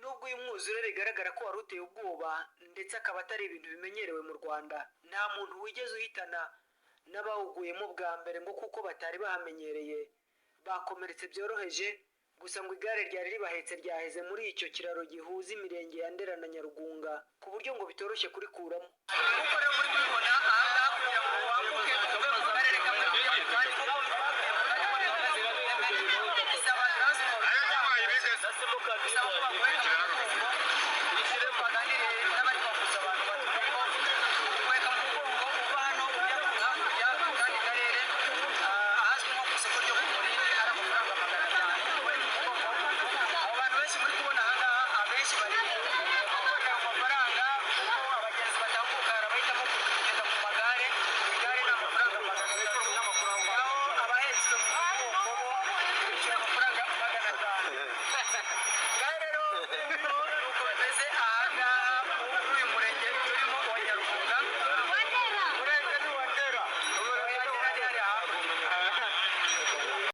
Nubwo uyu mwuzure bigaragara ko wari uteye ubwoba ndetse akaba atari ibintu bimenyerewe mu Rwanda, nta muntu wigeze uhitana n'abawuguyemo bwa mbere ngo kuko batari bahamenyereye bakomeretse byoroheje, gusa ngo igare ryari ribahetse ryaheze muri icyo kiraro gihuza imirenge ya Ndera na Nyarugunga ku buryo ngo bitoroshye kurikuramo. Kuko rero muri kubibona ahangaha kugira ngo wambuke uve mu karere kamwe ujya mu kandi bisaba transport, bisaba ko bakweka bishyire baganire n'abari bakuza abantu batuyeho kweka mu mugongo uva hano ujya hakurya mu kandi karere ahazwi nko ku isoko ryo ku Murindi ari amafaranga 500. Abo bantu benshi muri kubona ahangaha abenshi bari